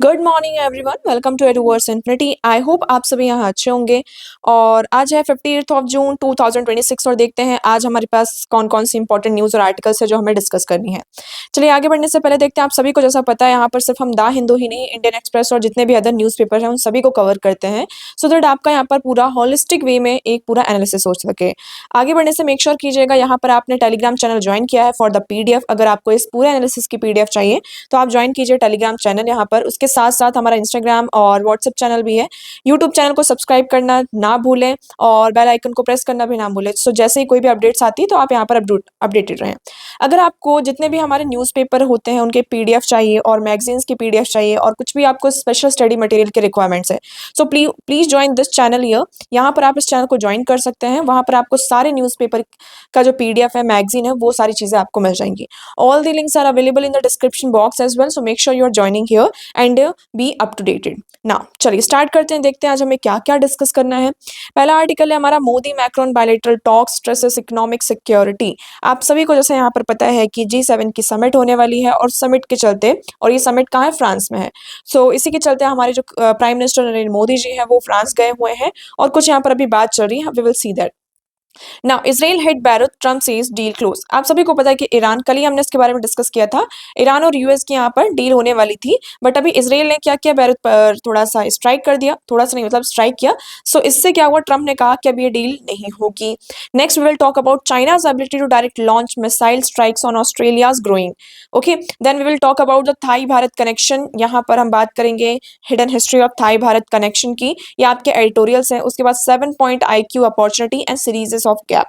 Good morning everyone, welcome to adverse infinity. I hope आप सभी यहाँ अच्छे होंगे। और आज है 15 जून 2026 और देखते हैं आज हमारे पास कौन कौन सी इंपॉर्टेंट न्यूज़ और आर्टिकल्स है जो हमें डिस्कस करनी है। चलिए आगे बढ़ने से पहले देखते हैं, आप सभी को जैसा पता है यहाँ पर सिर्फ हम द हिंदू ही नहीं, इंडियन एक्सप्रेस और जितने भी अदर न्यूज़पेपर हैं उन सभी को कवर करते हैं, सो दैट आपका यहाँ पर पूरा होलिस्टिक वे में एक पूरा एनालिसिस हो सके। आगे बढ़ने से मेक श्योर कीजिएगा यहाँ पर आपने टेलीग्राम चैनल ज्वाइन किया है फॉर द पीडीएफ। अगर आपको इस पूरे एनालिसिस की पीडीएफ चाहिए तो आप ज्वाइन कीजिए टेलीग्राम चैनल यहाँ पर। उसके साथ साथ हमारा इंस्टाग्राम और व्हाट्सएप चैनल भी है। यूट्यूब चैनल को सब्सक्राइब करना ना भूलें और बेल आइकन को प्रेस करना भी ना भूलें, सो जैसे ही कोई भी अपडेट्स आती है तो आप यहाँ पर अपडेटेड रहें। अगर आपको जितने भी हमारे न्यूज़पेपर होते हैं उनके पीडीएफ चाहिए और मैगजीन्स की पीडीएफ चाहिए और कुछ भी आपको स्पेशल स्टडी मटेरियल के रिक्वायरमेंट्स है, so please join this channel here. यहाँ पर आप इस चैनल को ज्वाइन कर सकते हैं। वहाँ पर आपको सारे न्यूज़पेपर का जो पीडीएफ है, मैगजीन है, वो सारी चीज़ें आपको मिल जाएंगी। All the links are available in the description box as well, so make sure you are joining here and be up to dated. Now चलिए स्टार्ट करते हैं, देखते हैं आज हमें क्या क्या डिस्कस करना है। पहला आर्टिकल है हमारा, Modi Macron bilateral talks stresses economic security. आप सभी को जैसे यहाँ पर पता है कि G7 की समिट होने वाली है और समिट के चलते, और ये समिट कहाँ है, फ्रांस में है। सो इसी के चलते हमारे जो प्राइम मिनिस्टर नरेंद्र मोदी जी हैं वो फ्रांस गए हुए हैं और कुछ यहाँ पर अभी बात चल रही है, we will see that. Now Israel hit Beirut, Trump says deal close. आप सभी को पता है कि ईरान, कल ही हमने इसके बारे में डिस्कस किया था, ईरान और यूएस की यहाँ पर डील होने वाली थी, बट अभी इजराइल ने क्या किया, बैरूत पर थोड़ा सा स्ट्राइक कर दिया, थोड़ा सा नहीं मतलब स्ट्राइक किया। सो इससे क्या हुआ, ट्रम्प ने कहा कि अब ये डील नहीं होगी। Next we will talk about China's ability to direct launch missile strikes on Australia's growing. Okay, then we will talk about the Thai Bharat connection. यहाँ पर हम बात करेंगे hidden history of Thai Bharat connection की, ये आपके एडिटोरियल्स हैं। उसके बाद 7 point IQ opportunity and series of gap.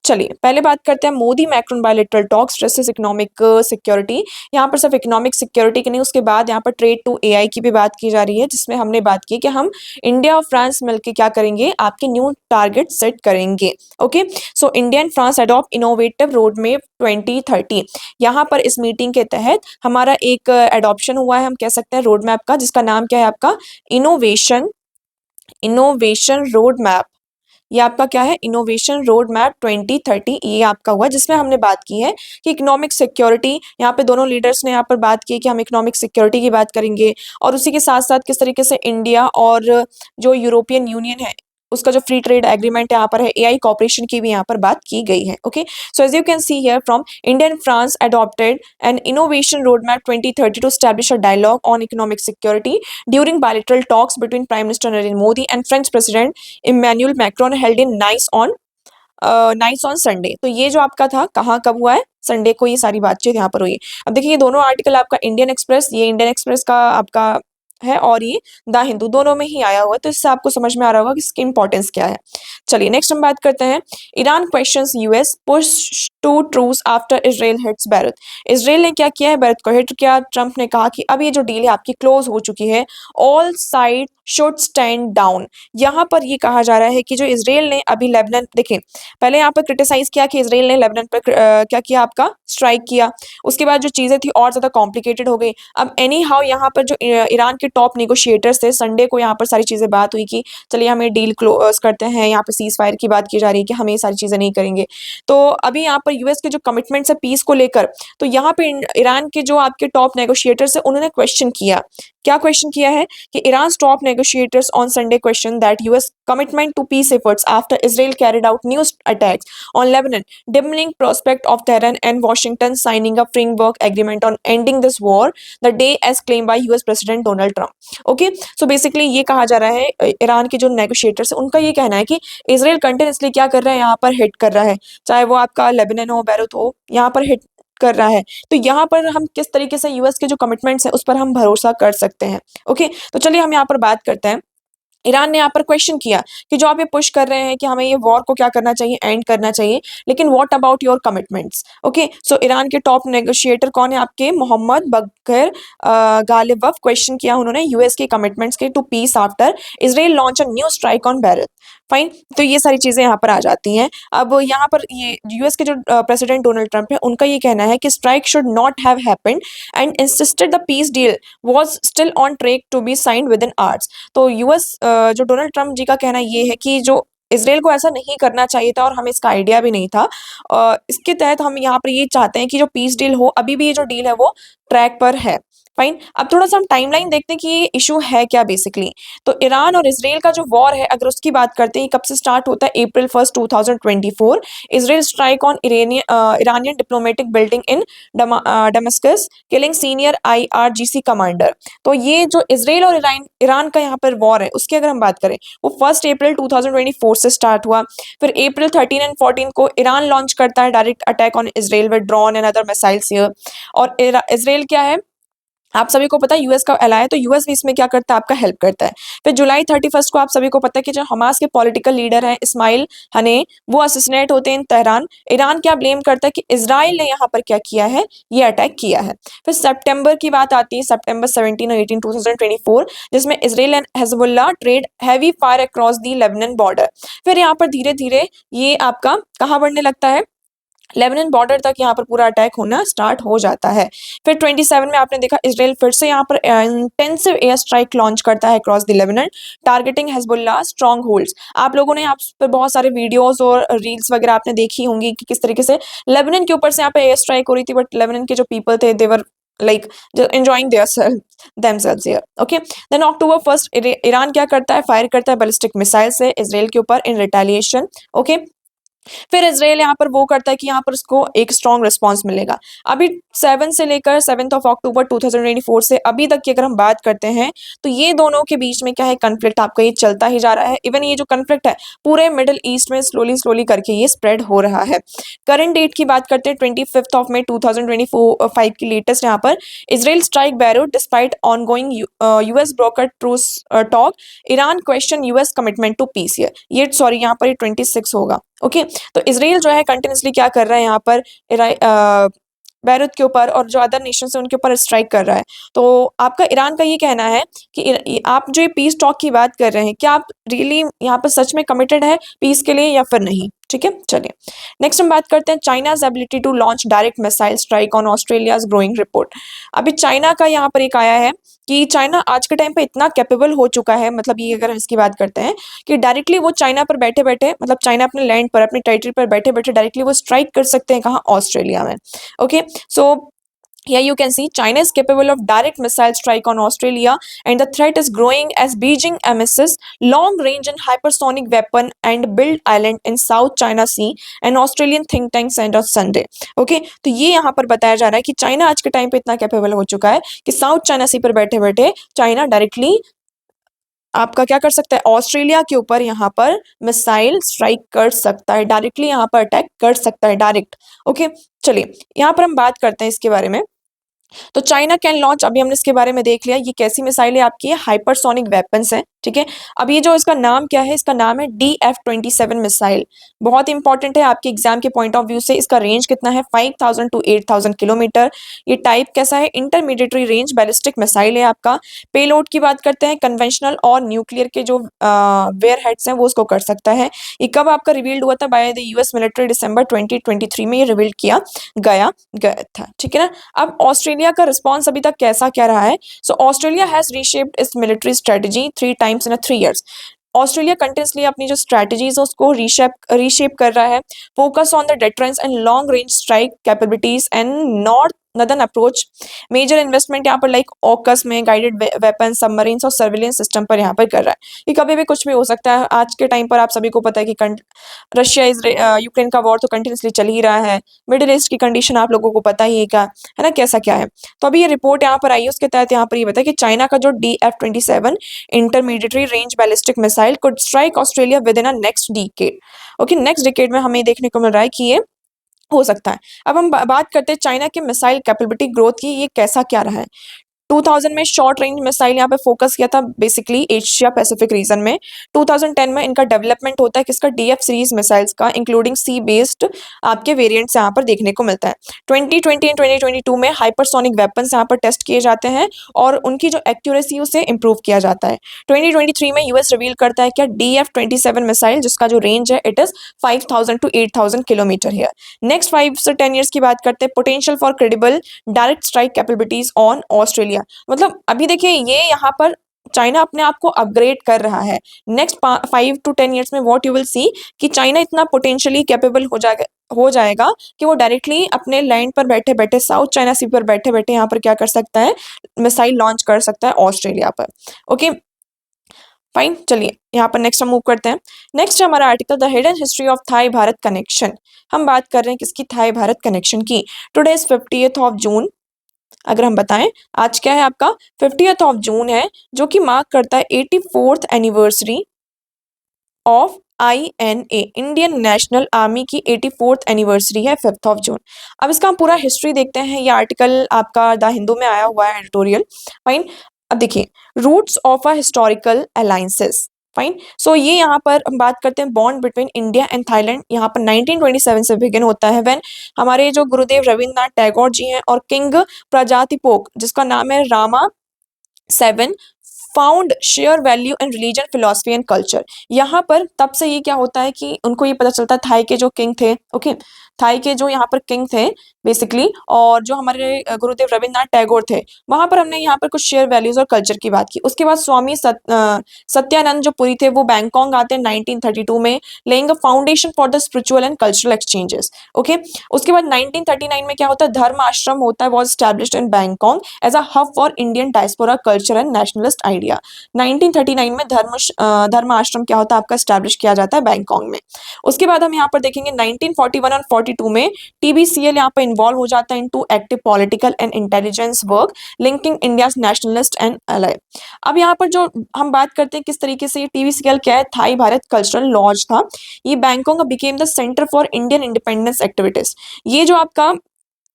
चलिए पहले बात करते हैं Modi Macron bilateral talks stresses economic security. यहाँ पर सिर्फ इकोनॉमिक सिक्योरिटी की नहीं, उसके बाद यहाँ पर ट्रेड टू AI की भी बात की जा रही है, जिसमें हमने बात की कि हम इंडिया और फ्रांस मिलकर क्या करेंगे, आपके न्यू टारगेट सेट करेंगे। Okay, so India and France adopt innovative road map 2030। यहाँ पर इस मीटिंग के तहत हमारा एक एडॉप्शन हुआ है, हम कह सकते हैं रोड मैप का, जिसका नाम क्या है आपका, इनोवेशन इनोवेशन रोड मैप। ये आपका क्या है, इनोवेशन रोड मैप 2030, ये आपका हुआ, जिसमें हमने बात की है कि इकोनॉमिक सिक्योरिटी, यहाँ पे दोनों लीडर्स ने यहाँ पर बात की कि हम इकोनॉमिक सिक्योरिटी की बात करेंगे और उसी के साथ साथ किस तरीके से इंडिया और जो यूरोपियन यूनियन है उसका जो फ्री ट्रेड एग्रीमेंट यहाँ पर है, AI कॉपरेशन की भी यहाँ पर बात की गई है। Okay, so as you can see here from India and France adopted an innovation roadmap 2030 to establish a dialogue on economic security during bilateral talks between Prime Minister Narendra Modi and French President Emmanuel Macron held in Nice on Sunday. तो ये जो आपका था कहाँ कब हुआ है, Sunday को ये सारी बातचीत यहाँ पर हुई है। अब देखिए ये दोनों आर्टिकल आपका इंडियन एक्सप्रेस, ये इंडियन एक्सप्रेस का आपका है और ये द हिंदू, दोनों में ही आया हुआ है, तो इससे आपको समझ में आ रहा होगा कि इसकी इंपॉर्टेंस क्या है। चलिए नेक्स्ट हम बात करते हैं, Iran questions US push to truce after Israel hits Beirut. Israel ने क्या किया है, बैरूत को हिट किया। ट्रंप ने कहा कि अब ये जो डील है आपकी क्लोज हो चुकी है, all side should stand down. यहाँ पर ये कहा जा रहा है कि जो इजराइल ने अभी लेबनान, देखें पहले यहाँ पर क्रिटिसाइज किया कि इजराइल ने लेबनान पर क्या किया, आपका स्ट्राइक किया। उसके बाद जो चीज़ें थी और ज़्यादा कॉम्प्लिकेटेड हो गई। अब एनी हाउ यहाँ पर जो ईरान के टॉप निगोशिएटर्स थे, संडे को यहाँ पर सारी चीज़ें बात हुई कि चलिए हमें डील क्लोज करते हैं, यहाँ पर सीज फायर की बात की जा रही है कि हम ये सारी चीज़ें नहीं करेंगे। तो अभी यहाँ पर यूएस के जो कमिटमेंट्स है पीस को लेकर, तो यहाँ पे ईरान के जो आपके टॉप नेगोशिएटर्स है उन्होंने क्वेश्चन किया, क्या क्वेश्चन किया है कि Iran top negotiators on Sunday question that US commitment to peace efforts after Israel carried out new attacks on Lebanon, dimming prospect of Tehran and Washington signing a framework agreement on ending this war the day as claimed by US President Donald Trump. Okay, so basically ये कहा जा रहा है Iran के जो negotiators है उनका ये कहना है कि इजराइल कंटिन्यूसली क्या कर रहा है, यहाँ पर हिट कर रहा है, चाहे वो आपका लेबनान हो, बैरूत हो, यहाँ पर हिट कर रहा है। तो यहाँ पर हम किस तरीके से यूएस के जो कमिटमेंट्स हैं उस पर हम भरोसा कर सकते हैं। ओके, तो चलिए हम यहाँ पर बात करते हैं। ईरान ने यहाँ पर क्वेश्चन किया कि जो आप ये पुश कर रहे हैं कि हमें ये वॉर को क्या करना चाहिए, एंड करना चाहिए, लेकिन what about your commitments. Okay, so Iran के टॉप नेगोशिएटर कौन है आपके, मोहम्मद बकर गालिबफ, क्वेश्चन किया उन्होंने यूएस के कमिटमेंट्स के to peace after Israel launch a new strike on Beirut. Fine, तो ये सारी चीजें यहाँ पर आ जाती हैं। अब यहाँ पर ये यूएस के जो प्रेसिडेंट डोनाल्ड ट्रंप है उनका ये कहना है कि strike should not have happened and insisted the peace deal was still on track to be signed within hours. तो यूएस जो डोनाल्ड ट्रंप जी का कहना ये है कि जो इसराइल को ऐसा नहीं करना चाहिए था और हमें इसका आइडिया भी नहीं था। इसके तहत हम यहाँ पर ये चाहते हैं कि जो पीस डील हो, अभी भी ये जो डील है वो ट्रैक पर है। फाइन। अब थोड़ा-सा हम टाइमलाइन देखते हैं कि ये इश्यू है क्या बेसिकली। तो ईरान और इज़राइल का जो वॉर है अगर उसकी बात करते हैं, ये कब से स्टार्ट होता है? अप्रैल 1, 2024। Israel strike on Iranian diplomatic building in Damascus, killing senior IRGC commander. तो ये जो इज़राइल और ईरान ईरान का यहाँ पर वॉर है, उसकी अगर हम बात करें, वो 1 अप्रैल 2024 से स्टार्ट हुआ। फिर अप्रैल 13 एंड 14 को ईरान लॉन्च करता है direct attack on Israel with drone and other missiles here. और इज़राइल क्या है, आप सभी को पता है यूएस का एलाय है, तो यूएस भी इसमें क्या करता है, आपका हेल्प करता है। फिर जुलाई 31 को आप सभी को पता है कि जो हमास के पॉलिटिकल लीडर हैं इस्माइल हने, वो असैसिनेट होते हैं तेहरान। ईरान क्या ब्लेम करता है कि इजराइल ने यहाँ पर क्या किया है, ये अटैक किया है। फिर सितंबर की बात आती है, सितंबर 17 और 18 2024, जिसमें Israel and Hezbollah trade heavy fire across the Lebanon border. फिर यहाँ पर धीरे धीरे ये आपका कहाँ बढ़ने लगता है, लेबनान बॉर्डर तक यहाँ पर पूरा अटैक होना स्टार्ट हो जाता है। फिर 27 में आपने देखा इजराइल फिर से यहाँ पर इंटेंसिव एयर स्ट्राइक लॉन्च करता है across the Lebanon, targeting Hezbollah strong holds. आप लोगों ने यहाँ पर बहुत सारे वीडियोस और रील्स वगैरह आपने देखी होंगी कि किस तरीके से लेबनान के ऊपर से यहाँ पे एयर स्ट्राइक हो रही थी, बट लेबनान के जो पीपल थे they were like enjoying themselves here. Okay, then October 1 Iran क्या करता है, फायर करता है बैलिस्टिक मिसाइल से इजराइल के ऊपर इन रिटेलिएशन। ओके, फिर इजराइल यहाँ पर वो करता है कि यहाँ पर उसको एक स्ट्रॉन्ग रिस्पांस मिलेगा। अभी 7 से लेकर 7 अक्टूबर 2024 से अभी तक की अगर हम बात करते हैं, तो ये दोनों के बीच में क्या है, कन्फ्लिक्ट आपका ये चलता ही जा रहा है। इवन ये जो कन्फ्लिक्ट है पूरे मिडिल ईस्ट में स्लोली स्लोली करके ये स्प्रेड हो रहा है। करंट डेट की बात करते हैं, 25 मई 2024 की लेटेस्ट यहाँ पर Israel strike Beirut despite ongoing US broker truce talk, Iran question US commitment to peace. ये सॉरी यहाँ पर ये 26 होगा। ओके, तो इजराइल जो है कंटिन्यूसली क्या कर रहा है यहाँ पर बैरूत के ऊपर और जो अदर नेशन है उनके ऊपर स्ट्राइक कर रहा है। तो आपका ईरान का ये कहना है कि आप जो ये पीस टॉक की बात कर रहे हैं, क्या आप रियली यहाँ पर सच में कमिटेड है पीस के लिए या फिर नहीं? ठीक है, चलिए नेक्स्ट हम बात करते हैं China's ability to launch direct missile strike on Australia's growing report. अभी चाइना का यहाँ पर एक आया है कि चाइना आज के टाइम पे इतना कैपेबल हो चुका है, मतलब ये अगर इसकी बात करते हैं कि डायरेक्टली वो चाइना पर बैठे बैठे, मतलब चाइना अपने लैंड पर अपने टेरिटरी पर बैठे बैठे डायरेक्टली वो स्ट्राइक कर सकते हैं, कहाँ, ऑस्ट्रेलिया में। Okay, so here you can see China is capable of direct missile strike on Australia, and the threat is growing as Beijing emisses long range and hypersonic weapon and build island in South China Sea, and Australian think tank said on Sunday. Okay, तो ये यहाँ पर बताया जा रहा है कि China आज के टाइम पे इतना कैपेबल हो चुका है कि साउथ चाइना सी पर बैठे बैठे चाइना डायरेक्टली आपका क्या कर सकता है, ऑस्ट्रेलिया के ऊपर यहाँ पर मिसाइल स्ट्राइक कर सकता है, डायरेक्टली यहाँ पर अटैक कर सकता है डायरेक्ट। ओके, चलिए यहाँ पर हम बात करते हैं इसके बारे में। तो चाइना कैन लॉन्च, अभी हमने इसके बारे में देख लिया, ये कैसी मिसाइल है आपकी, हाइपरसोनिक वेपन्स है। ठीक है, अब ये जो इसका नाम क्या है, इसका नाम है DF-27 मिसाइल। बहुत इंपॉर्टेंट है आपके एग्जाम के पॉइंट ऑफ व्यू से। इसका रेंज कितना है, 5000 टू 8000 किलोमीटर। ये टाइप कैसा है, इंटरमीडिएटरी रेंज बैलिस्टिक मिसाइल है आपका। पेलोड की बात करते हैं, कन्वेंशनल और न्यूक्लियर के जो वेयर हेड्स हैं वो उसको कर सकता है। ये कब आपका रिवील्ड हुआ था, बाय द यूएस मिलिट्री, दिसंबर 2023 में ये रिवील्ड किया गया था। ठीक है ना। अब ऑस्ट्रेलिया का रिस्पॉन्स अभी तक कैसा क्या रहा है। So Australia has reshaped its military strategy 3 times in 3 years। Australia continuously अपनी जो स्ट्रेटजीज है उसको रीशेप कर रहा है। Focus on the deterrence and long range strike capabilities and north northern approach. Major investment यहाँ पर लाइक ऑकस में गाइडेड वेपन, सबमरीन्स और सर्विलेंस सिस्टम पर यहाँ पर कर रहा है। ये कभी भी कुछ भी हो सकता है। आज के टाइम पर आप सभी को पता है कि रशिया यूक्रेन का वॉर तो कंटिन्यूसली चल ही रहा है। मिडिल ईस्ट की कंडीशन आप लोगों को पता ही है ना, कैसा क्या है। तो अभी ये रिपोर्ट यहाँ पर आई है, उसके तहत यहाँ पर ये बताया कि चाइना का जो DF-27 intermediary range ballistic missile could strike Australia with in a next decade. Okay, next decade में हमें देखने को मिल रहा है कि ये हो सकता है। अब हम बात करते हैं चाइना के मिसाइल कैपेबिलिटी ग्रोथ की, ये कैसा क्या रहा है। 2000 में शॉर्ट रेंज मिसाइल यहाँ पे फोकस किया था बेसिकली एशिया पैसिफिक रीजन में। 2010 में इनका डेवलपमेंट होता है किसका, DF सीरीज मिसाइल्स का, इंक्लूडिंग सी बेस्ड आपके वेरिएंट्स यहाँ पर देखने को मिलता है। 2020 एंड 2022 में हाइपरसोनिक वेपन्स यहाँ पर टेस्ट किए जाते हैं और उनकी जो एक्यूरेसी उसे इंप्रूव किया जाता है। 2023 में यूएस रिवील करता है क्या, DF-27 मिसाइल जिसका जो रेंज है इट इज 5000 टू 8000 किलोमीटर है। नेक्स्ट 5 से 10 ईयर्स की बात करते हैं, potential for credible direct strike capabilities on Australia. मतलब अभी देखिए ये यहाँ पर चाइना अपने आप को अपग्रेड कर रहा है। नेक्स्ट 5 to 10 ईयर्स में व्हाट यू विल सी कि चाइना इतना पोटेंशियली कैपेबल हो जाएगा, हो जाएगा कि वो डायरेक्टली अपने लैंड पर बैठे-बैठे साउथ चाइना सी पर बैठे-बैठे यहाँ पर क्या कर सकता है, मिसाइल लॉन्च कर सकता है ऑस्ट्रेलिया पर। ओके, फाइन, चलिए यहाँ पर नेक्स्ट हम मूव करते हैं। नेक्स्ट हमारा article the hidden history of Thai Bharat connection. हम बात कर रहे हैं किसकी, थाई भारत कनेक्शन की। टुडे इज 50th ऑफ जून। अगर हम बताएं आज क्या है आपका 50th ऑफ जून है, जो कि मार्क करता है 84th anniversary of INA, Indian national army की 84th एनिवर्सरी है 5th ऑफ जून। अब इसका हम पूरा हिस्ट्री देखते हैं। ये आर्टिकल आपका द हिंदू में आया हुआ है, एडिटोरियल। फाइन, अब देखिए roots of a historical alliances. Fine, so ये यहाँ पर हम बात करते हैं bond between India and Thailand. यहाँ पर 1927 से बिगिन होता है, व्हेन हमारे जो गुरुदेव रविंद्रनाथ टैगोर जी हैं और किंग प्रजातिपोक, जिसका नाम है Rama 7, found share value in religion philosophy and culture. यहाँ पर तब से ये क्या होता है कि उनको ये पता चलता है, थाई के जो किंग थे, ओके, थाई के जो यहाँ पर किंग थे बेसिकली, और जो हमारे गुरुदेव रविंद्रनाथ टैगोर थे, वहां पर हमने यहाँ पर कुछ शेयर वैल्यूज और कल्चर की बात की। उसके बाद स्वामी सत्यानंद जो पुरी थे, वो बैंकॉक आते हैं 1932 में, laying a foundation for the spiritual and cultural exchanges. Okay, उसके बाद 1939 में क्या होता है, धर्म आश्रम होता है, was established in Bangkok as a hub for Indian diaspora culture and nationalist idea. 1939 में धर्म आश्रम क्या होता है आपका, स्टैब्लिश किया जाता है बैंकॉक में। उसके बाद हम यहाँ पर देखेंगे 1941 और 42 में TBCL यहाँ पर इन्वॉल्व हो जाता है into active political and intelligence work linking India's nationalist and ally. अब यहाँ पर जो हम बात करते हैं किस तरीके से ये TBCL क्या है, थाई भारत कल्चरल लॉज था। ये Bangkok became the centre for Indian independence activities. ये जो आपका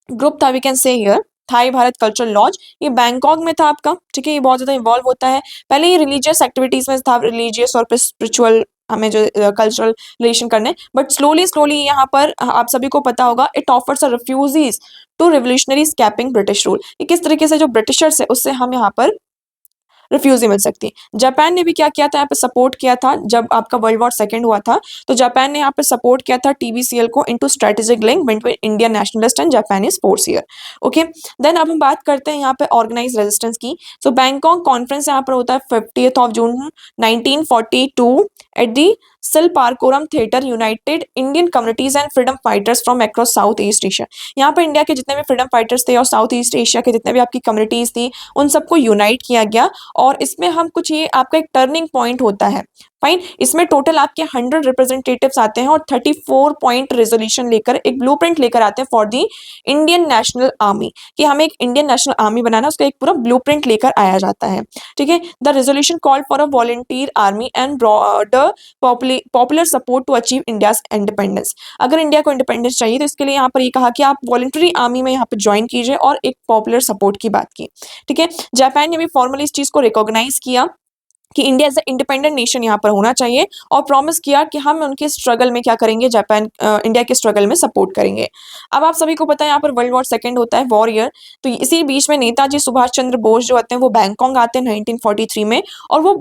ग्रुप था, we can say here Thai Bharat cultural lodge, ये बैंकॉक में था आपका, ठीक है। ये बहुत ज्यादा इन्वॉल्व होता है। पहले ये रिलीजियस एक्टिविटीज में था, रिलीजियस और स्पिरिचुअल, हमें जो कल्चरल रिलेशन करने, बट स्लोली स्लोली यहाँ पर आप सभी को पता होगा, it offers a refugees to revolutionary escaping British rule. ये किस तरीके से जो ब्रिटिशर्स है उससे हम यहाँ पर रिफ्यूजी मिल सकती है। जापान ने भी क्या किया था, यहाँ पे सपोर्ट किया था जब आपका वर्ल्ड वॉर सेकंड हुआ था, तो जापान ने यहाँ पे सपोर्ट किया था TBCL को into strategic link between Indian nationalist and Japanese force here. Okay, then अब हम बात करते हैं यहाँ पे ऑर्गेनाइज रेजिस्टेंस की। सो बैंकॉक कॉन्फ्रेंस यहाँ पर होता है 50th of June 1942 at the सिलपारकोरम theatre, united Indian communities and freedom fighters from across south east Asia. यहाँ पर इंडिया के जितने भी फ्रीडम फाइटर्स थे और साउथ ईस्ट एशिया के जितने भी आपकी कम्युनिटीज थी, उन सबको यूनाइट किया गया। और इसमें हम कुछ, ये आपका एक टर्निंग पॉइंट होता है। फाइन, इसमें टोटल आपके 100 रिप्रेजेंटेटिव्स आते हैं और 34 पॉइंट रेजोल्यूशन लेकर एक ब्लूप्रिंट लेकर आते हैं for the Indian national army, कि हमें एक इंडियन नेशनल आर्मी बनाना, उसका एक पूरा ब्लूप्रिंट लेकर आया जाता है, ठीक है। The resolution called for a volunteer army and broader popular support to achieve India's independence. अगर इंडिया को इंडिपेंडेंस चाहिए तो इसके लिए यहाँ पर ये कहा कि आप वॉलंटरी आर्मी में यहाँ पर ज्वाइन कीजिए, और एक पॉपुलर सपोर्ट की बात की, ठीक है। जापान ने भी फॉर्मली इस चीज को रिकॉग्नाइज किया कि India as a independent nation यहाँ पर होना चाहिए, और प्रॉमिस किया कि हम उनके स्ट्रगल में क्या करेंगे, जापान इंडिया के स्ट्रगल में सपोर्ट करेंगे। अब आप सभी को पता है यहाँ पर वर्ल्ड वॉर सेकंड होता है, वॉर ईयर, तो इसी बीच में नेताजी सुभाष चंद्र बोस जो आते हैं वो बैंकॉक आते हैं 1943 में, और वो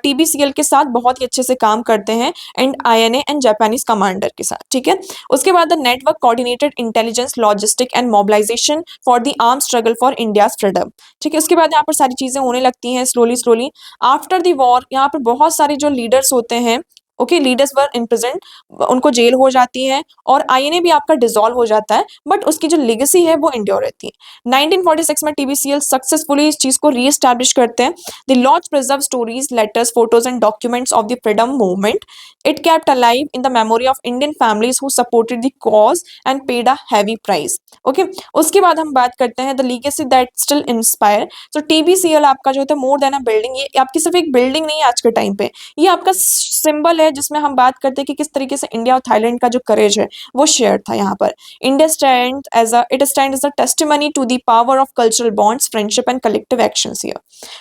TBCL के साथ बहुत ही अच्छे से काम करते हैं, and INA and Japanese commander के साथ, ठीक है। उसके बाद the network coordinated intelligence logistic and mobilisation for the arm struggle for India's freedom, ठीक है। उसके बाद यहाँ पर सारी चीजें होने लगती हैं slowly slowly. After the war यहाँ पर बहुत सारे जो लीडर्स होते हैं, okay, leaders were in present, उनको जेल हो जाती है, और INA भी आपका डिसॉल्व हो जाता है, बट उसकी जो लेगेसी है वो इंड्योर रहती है। 1946 में TBCL सक्सेसफुली इस चीज को रीएस्टैब्लिश करते हैं। The lodge preserve stories, letters, photos and documents of the freedom movement. It kept alive in the memory of Indian families who supported the cause and paid a heavy price. Okay, उसके बाद हम बात करते हैं the legacy that still inspire. तो TBCL आपका जो होता है मोर देन अ बिल्डिंग, ये आपकी सिर्फ एक बिल्डिंग नहीं है आज के टाइम पे, ये आपका सिंबल है जिसमें हम बात करते हैं कि किस तरीके से इंडिया और थाईलैंड का जो करेज है वो शेयर था। यहाँ पर India stand as a testimony to the power of cultural bonds, friendship and collective actions here.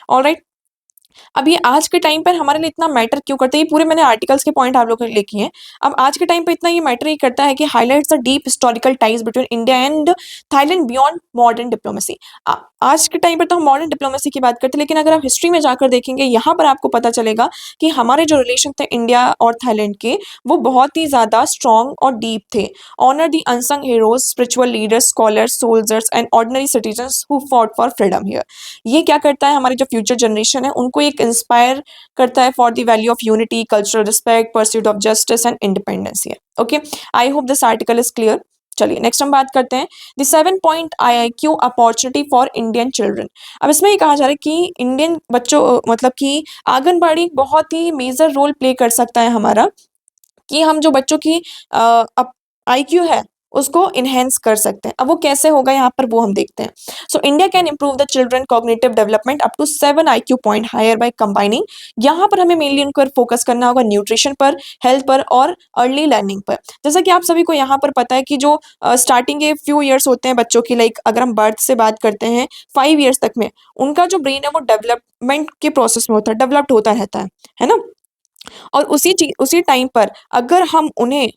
Alright, अब ये आज के टाइम पर हमारे लिए इतना मैटर क्यों करता है, ये पूरे मैंने आर्टिकल्स के पॉइंट आप लोगों के लिए किए हैं। अब आज के टाइम पे इतना ये मैटर ही करता है कि highlights the deep historical ties between India and Thailand beyond modern diplomacy. आज के टाइम पर तो हम मॉडर्न डिप्लोमेसी की बात करते हैं, लेकिन अगर आप हिस्ट्री में जाकर देखेंगे, यहाँ पर आपको पता चलेगा कि हमारे जो रिलेशन थे इंडिया और थाईलैंड के, वो बहुत ही ज्यादा स्ट्रॉन्ग और डीप थे। Honour the unsung heroes, spiritual leaders, scholars, soldiers and ordinary citizens who fought for freedom here. ये क्या करता है, हमारी जो फ्यूचर जनरेशन है उनको एक इंस्पायर करता है for the value of unity, cultural respect, pursuit of justice and independence है। Okay, I hope this article is clear. चलिए नेक्स्ट हम बात करते हैं the 7 point IIQ opportunity for Indian children. अब इसमें ये कहा जा रहा है कि इंडियन बच्चों मतलब कि आंगनबाड़ी बहुत ही मेजर रोल प्ले कर सकता है हमारा, कि हम जो बच्चों की IQ है उसको इनहेंस कर सकते हैं। अब वो कैसे होगा यहाँ पर वो हम देखते हैं। So India can improve the children cognitive development up to 7 IQ point higher by combining. यहाँ पर हमें मेनली उनको फोकस करना होगा न्यूट्रिशन पर, हेल्थ पर और अर्ली लर्निंग पर। जैसा कि आप सभी को यहाँ पर पता है कि जो स्टार्टिंग के फ्यू ईयर्स होते हैं बच्चों की, लाइक अगर हम बर्थ से बात करते हैं 5 ईयर्स तक में उनका जो ब्रेन है वो डेवलपमेंट के प्रोसेस में होता है, डेवलप्ड होता रहता है ना। और उसी टाइम पर अगर हम उन्हें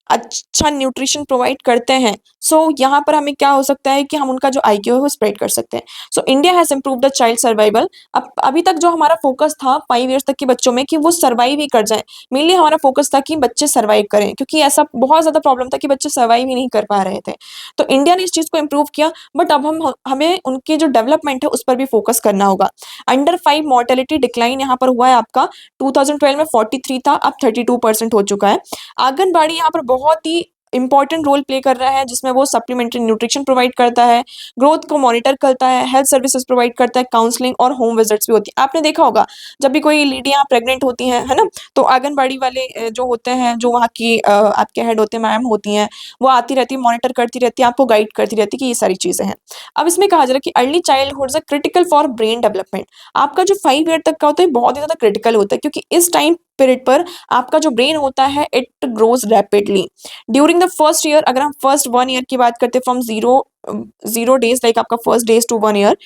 अच्छा न्यूट्रिशन प्रोवाइड करते हैं, सो यहाँ पर हमें क्या हो सकता है कि हम उनका जो IQ है वो स्प्रेड कर सकते हैं। So India has improve the child survival. अब अभी तक जो हमारा फोकस था 5 ईयर्स तक के बच्चों में कि वो सर्वाइव ही कर जाएं, मेनली हमारा फोकस था कि बच्चे सर्वाइव करें, क्योंकि ऐसा बहुत ज्यादा प्रॉब्लम था कि बच्चे सर्वाइव ही नहीं कर पा रहे थे। तो इंडिया ने इस चीज को इम्प्रूव किया, बट अब हमें उनके जो डेवलपमेंट है उस पर भी फोकस करना होगा। अंडर 5 मोर्टेलिटी डिक्लाइन यहाँ पर हुआ है आपका 2012 में 43 था, अब 32% हो चुका है। आंगनबाड़ी यहाँ पर बहुत ही इंपॉर्टेंट रोल प्ले कर रहा है, जिसमें वो सप्लीमेंट्री न्यूट्रिशन प्रोवाइड करता है, ग्रोथ को मॉनिटर करता है, हेल्थ सर्विसेज प्रोवाइड करता है, काउंसलिंग और होम विजिट्स भी होती है। आपने देखा होगा जब भी कोई लेडियां प्रेग्नेंट होती हैं, है ना, तो आंगनबाड़ी वाले जो होते हैं, जो वहाँ की आपके हेड होते हैं, मैम होती हैं, वो आती रहती है, मॉनिटर करती रहती है, आपको गाइड करती रहती है कि ये सारी चीजें हैं। अब इसमें कहा जा रहा है कि early childhood is critical for brain development. आपका जो 5 ईयर तक का होता है बहुत ही ज्यादा क्रिटिकल होता है, क्योंकि इस टाइम पीरियड पर आपका जो ब्रेन होता है it grows rapidly during the first year. अगर हम फर्स्ट 1 ईयर की बात करते हैं, फ्रॉम जीरो डेज, लाइक आपका first days to 1 year,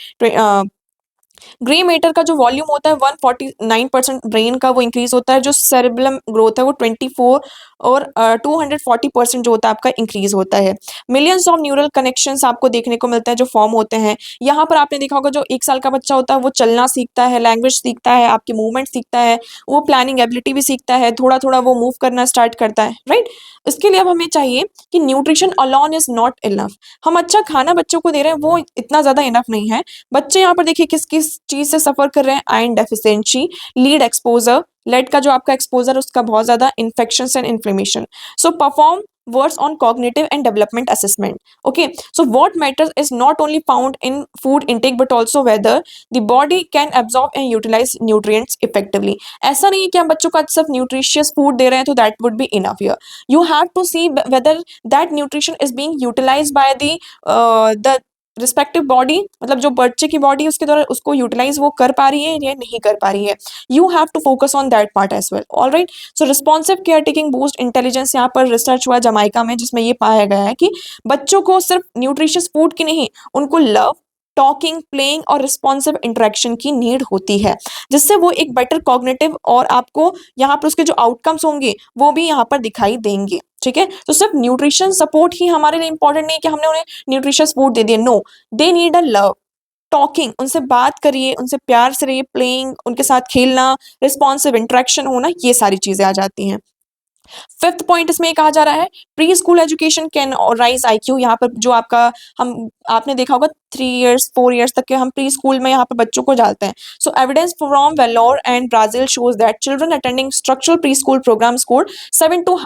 grey matter का जो वॉल्यूम होता है 149% ब्रेन का वो इंक्रीज होता है, जो सेरेब्रम ग्रोथ है वो 24 और 240% जो होता है आपका इंक्रीज होता है। मिलियंस ऑफ न्यूरल कनेक्शंस आपको देखने को मिलता है जो फॉर्म होते हैं। यहाँ पर आपने देखा होगा जो 1 साल का बच्चा होता है वो चलना सीखता है, लैंग्वेज सीखता है, आपके मूवमेंट सीखता है, वो प्लानिंग एबिलिटी भी सीखता है, थोड़ा थोड़ा वो मूव करना स्टार्ट करता है, राइट। इसके लिए अब हमें चाहिए कि nutrition alone is not enough. हम अच्छा खाना बच्चों को दे रहे हैं वो इतना ज्यादा इनफ नहीं है। बच्चे यहाँ पर देखिए किस किस चीज से सफर कर रहे हैं, iron deficiency, lead exposure, lead का जो आपका एक्सपोजर उसका बहुत ज्यादा infection and inflammation. So perform works on cognitive and development assessment. Okay, so what matters is not only found in food intake but also whether the body can absorb and utilize nutrients effectively. ऐसा नहीं है कि हम बच्चों को सिर्फ nutritious food दे रहे हैं तो that would be enough here. You have to see whether that nutrition is being utilized by the respective body, मतलब जो बच्चे की बॉडी उसके द्वारा उसको यूटिलाइज वो कर पा रही है या नहीं कर पा रही है। You have to focus on that part as well. Alright, so responsive care taking boost intelligence, यहाँ पर रिसर्च हुआ जमाइका में जिसमें ये पाया गया है कि बच्चों को सिर्फ न्यूट्रिशियस फूड की नहीं, उनको लव, टॉकिंग, प्लेइंग और रिस्पॉन्सिव इंटरेक्शन की नीड होती है, जिससे वो एक बेटर कॉग्निटिव और आपको यहाँ पर उसके जो आउटकम्स होंगे वो भी यहाँ पर दिखाई देंगे। ठीक है, तो सिर्फ न्यूट्रिशन सपोर्ट ही हमारे लिए इंपॉर्टेंट नहीं कि हमने उन्हें न्यूट्रिशियस फूड दे दिया। No, they need a love, talking, उनसे बात करिए, उनसे प्यार से रहिए, प्लेइंग, उनके साथ खेलना, रिस्पॉन्सिव इंटरेक्शन होना, ये सारी चीजें आ जाती हैं। 5th पॉइंट इसमें कहा जा रहा है pre school education can rise IQ। यहाँ पर जो आपका हम आपने देखा होगा 3 इयर्स 4 इयर्स तक के हम प्री स्कूल में यहाँ पर बच्चों को डालते हैं। So evidence from Vellore and Brazil shows that children attending structural pre school programme score 7 to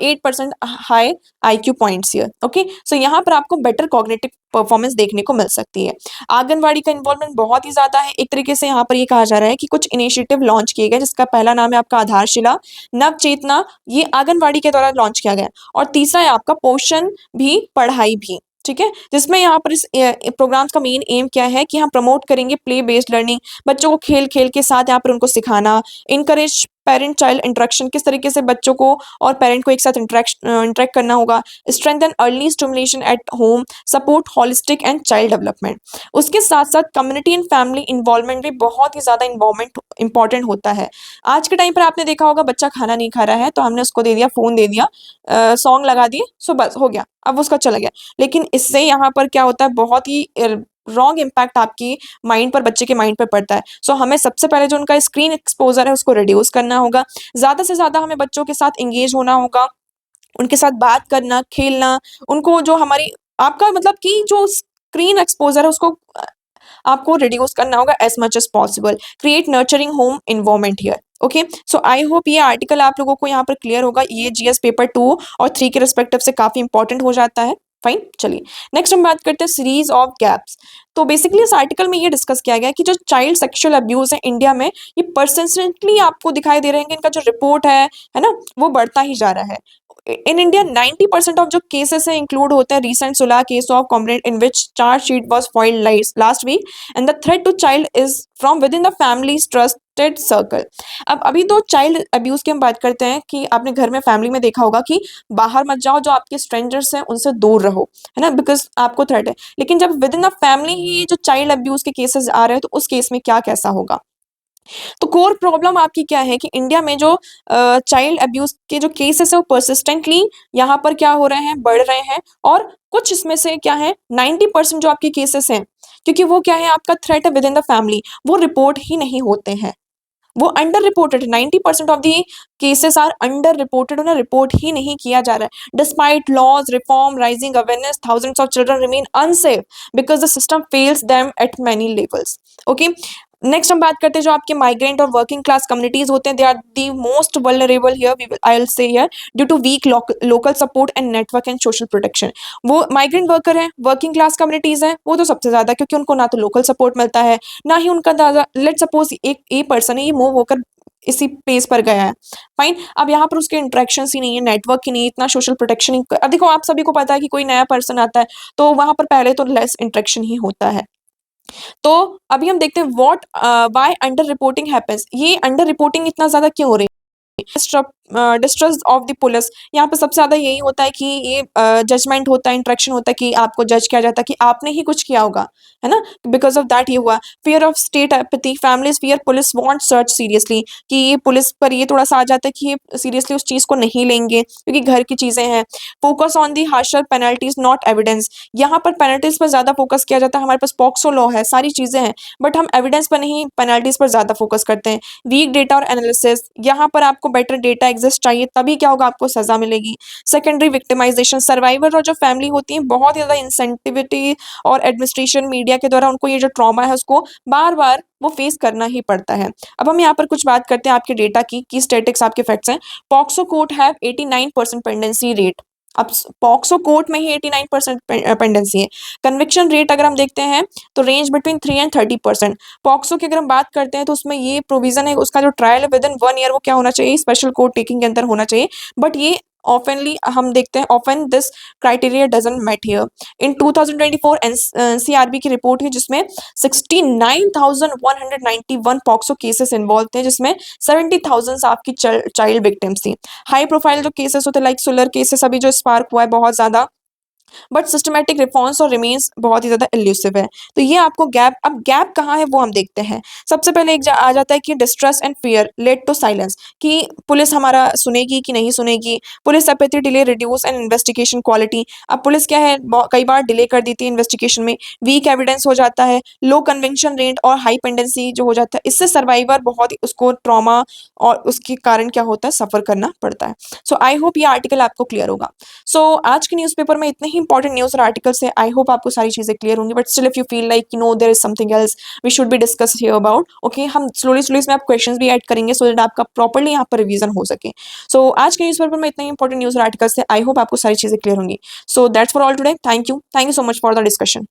8% high IQ points here. Okay, so यहाँ पर आपको बेटर कॉग्निटिव परफॉर्मेंस देखने को मिल सकती है। आंगनबाड़ी का इन्वॉल्वमेंट बहुत ही ज्यादा है। एक तरीके से यहाँ पर ये कहा जा रहा है कि कुछ इनिशिएटिव लॉन्च किए गए, जिसका पहला नाम है आपका आधारशिला, नव चेतना, ये आंगनबाड़ी के द्वारा लॉन्च किया गया, और तीसरा है आपका पोषण भी पढ़ाई भी। ठीक है, जिसमें यहाँ पर इस प्रोग्राम्स का मेन एम क्या है कि हम प्रमोट करेंगे प्ले बेस्ड लर्निंग, बच्चों को खेल खेल के साथ यहाँ पर उनको सिखाना, इनकरेज पेरेंट चाइल्ड इंटरेक्शन, किस तरीके से बच्चों को और पेरेंट को एक साथ इंटरेक्ट करना होगा, strengthen early stimulation at home, support holistic and child development. उसके साथ साथ कम्युनिटी एंड फैमिली इन्वॉल्वमेंट भी बहुत ही ज्यादा इन्वॉल्वमेंट इंपॉर्टेंट होता है। आज के टाइम पर आपने देखा होगा बच्चा खाना नहीं खा रहा है तो हमने उसको दे दिया, फोन दे दिया, सॉन्ग लगा दिए, सो बस हो गया, अब उसका चला गया। लेकिन इससे यहाँ पर क्या होता है, बहुत ही रॉन्ग इम्पैक्ट आपकी माइंड पर, बच्चे के माइंड पर पड़ता है। सो हमें सबसे पहले जो उनका स्क्रीन एक्सपोजर है उसको रिड्यूस करना होगा। ज्यादा से ज्यादा हमें बच्चों के साथ एंगेज होना होगा, उनके साथ बात करना, खेलना, उनको जो हमारी आपका मतलब कि जो स्क्रीन एक्सपोजर है उसको आपको रिड्यूस करना होगा as much as possible. Create nurturing home environment here. Okay, so I hope ये आर्टिकल आप लोगों को यहाँ पर क्लियर होगा। ये जीएस पेपर 2 और 3 के रिस्पेक्टिव से काफी इंपॉर्टेंट हो जाता है। फाइन, चलिए नेक्स्ट हम बात करते हैं सीरीज ऑफ गैप्स। तो बेसिकली इस आर्टिकल में ये डिस्कस किया गया है कि जो चाइल्ड सेक्सुअल अब्यूज है इंडिया में, ये परसिस्टेंटली आपको दिखाई दे रहे हैं कि इनका जो रिपोर्ट है ना, वो बढ़ता ही जा रहा है। इन इंडिया 90% ऑफ जो केसेस हैं इंक्लूड होते हैं रिसेंट सुलह case of complaint in which charge sheet was filed last week and the threat to child is from within the families trusted circle. अब अभी तो चाइल्ड अब्यूज की हम बात करते हैं कि आपने घर में फैमिली में देखा होगा कि बाहर मत जाओ, जो आपके स्ट्रेंजर्स हैं उनसे दूर रहो, है ना, बिकॉज आपको थ्रेट है। लेकिन जब विद इन द फैमिली ही जो चाइल्ड अब्यूज के केसेस आ रहे हैं, तो उस केस में क्या कैसा होगा। तो कोर प्रॉब्लम आपकी क्या है कि इंडिया में जो चाइल्ड अब्यूज के जो केसेस है वो परसिस्टेंटली यहाँ पर क्या हो रहे हैं, बढ़ रहे हैं। और कुछ इसमें से क्या है, 90% जो आपके केसेस हैं, क्योंकि वो क्या है, आपका थ्रेट है विद इन द फैमिली, वो रिपोर्ट ही नहीं होते हैं, वो under reported. 90% of the cases are under reported, उन्हें रिपोर्ट ही नहीं किया जा रहा है। Despite laws reform rising awareness, thousands of children remain unsafe because the system fails them at many levels. Okay, next हम बात करते हैं जो आपके माइग्रेंट और वर्किंग क्लास कम्युनिटीज होते हैं, they are the most vulnerable here, I will say here, due to weak local support and network and social protection. वो माइग्रेंट वर्कर हैं, वर्किंग क्लास कम्युनिटीज हैं, वो तो सबसे ज्यादा, क्योंकि उनको ना तो लोकल सपोर्ट मिलता है, ना ही उनका दादा, लेट सपोज एक ए पर्सन है, ये मूव होकर इसी प्लेस पर गया है, फाइन, अब यहाँ पर उसके इंटरेक्शन ही नहीं है, नेटवर्क ही नहीं, इतना सोशल प्रोटेक्शन ही। अब देखो, आप सभी को पता है कि कोई नया पर्सन आता है तो वहां पर पहले तो लेस इंटरेक्शन ही होता है। तो अभी हम देखते हैं what why under reporting happens, ये अंडर रिपोर्टिंग इतना ज्यादा क्यों हो रही है। डिस्ट्रस्ट ऑफ द पुलिस, यहाँ पे सबसे ज्यादा यही होता है कि ये जजमेंट होता है, इंटरेक्शन होता है कि आपको जज किया जाता है कि आपने ही कुछ किया होगा, है ना, बिकॉज ऑफ दैट ये हुआ। Fear of state apathy, families fear police want search seriously, कि ये पुलिस पर ये थोड़ा सा आ जाता है कि ये सीरियसली उस चीज को नहीं लेंगे क्योंकि घर की चीजें हैं। Focus on the harsher penalties not evidence, यहाँ पर पेनल्टीज पर ज्यादा फोकस किया जाता है। हमारे पास पॉक्सो लॉ है, सारी चीजें हैं, बट हम एविडेंस पर नहीं, पेनल्टीज पर ज्यादा फोकस करते हैं। वीक डेटा और एनालिसिस, यहाँ पर आपको बेटर डेटा एग्जिस्ट चाहिए, तभी क्या होगा, आपको सजा मिलेगी। सेकेंडरी विक्टिमाइजेशन, सर्वाइवर और जो फैमिली होती है बहुत ज्यादा इंसेंटिविटी और एडमिनिस्ट्रेशन मीडिया के द्वारा उनको ये जो ट्रॉमा है उसको बार बार वो फेस करना ही पड़ता है। अब हम यहाँ पर कुछ बात करते हैं आपके डेटा की स्टेटिक्स आपके फैक्ट्स हैं। POCSO court have 89% pendency rate, अब पॉक्सो कोर्ट में ही 89% पेंडेंसी है। कन्विक्शन रेट अगर हम देखते हैं तो रेंज बिटवीन 3 एंड 30%। पॉक्सो की अगर हम बात करते हैं तो उसमें ये प्रोविजन है, उसका जो ट्रायल है विद इन 1 ईयर वो क्या होना चाहिए, स्पेशल कोर्ट टेकिंग के अंदर होना चाहिए, बट ये ऑफनली हम देखते हैं often this criteria doesn't met here. In 2024 NCRB की रिपोर्ट है जिसमें 69,191 पॉक्सो केसेस इन्वॉल्व थे, जिसमें 70,000 आपकी चाइल्ड विक्टिम्स थी। हाई प्रोफाइल जो केसेस होते हैं लाइक सोलर केसेस अभी जो स्पार्क हुआ है बहुत ज्यादा, बट सिस्टमैटिक रिफॉर्म्स और रिमेन्स बहुत ही ज्यादा इल्यूसिव है। तो ये आपको गैप, अब गैप कहाँ है वो हम देखते हैं। सबसे पहले एक आ जाता है कि distress and fear led to silence, कि पुलिस हमारा सुनेगी कि नहीं सुनेगी। Police apathy delay reduce and investigation quality, अब पुलिस क्या है कई बार डिले कर देती है इन्वेस्टिगेशन में। वीक एविडेंस हो जाता है, लो कन्विक्शन रेट और हाई पेंडेंसी जो हो जाता है, इससे सर्वाइवर बहुत ही उसको ट्रॉमा और उसके कारण क्या होता है, सफर करना पड़ता है। सो आई होप ये आर्टिकल आपको क्लियर होगा। सो आज के न्यूज़पेपर में इतने ही इंपॉर्टेंट न्यूज़ और आर्टिकल्स है, आई होप आपको सारी चीजें क्लियर होंगी, but still if you feel like you know there is something else we should be discuss here about, okay, हम स्लोली इसमें आप क्वेश्चंस भी ऐड करेंगे सो दैट आपका प्रॉपर्ली यहाँ पर रिवीजन हो सके। सो आज के न्यूज़पेपर में इतने ही इंपॉर्टेंट न्यूज़ और आर्टिकल्स है, आई होप आपको सारी चीजें क्लियर होंगी। So that's for all today, thank you so much for the discussion.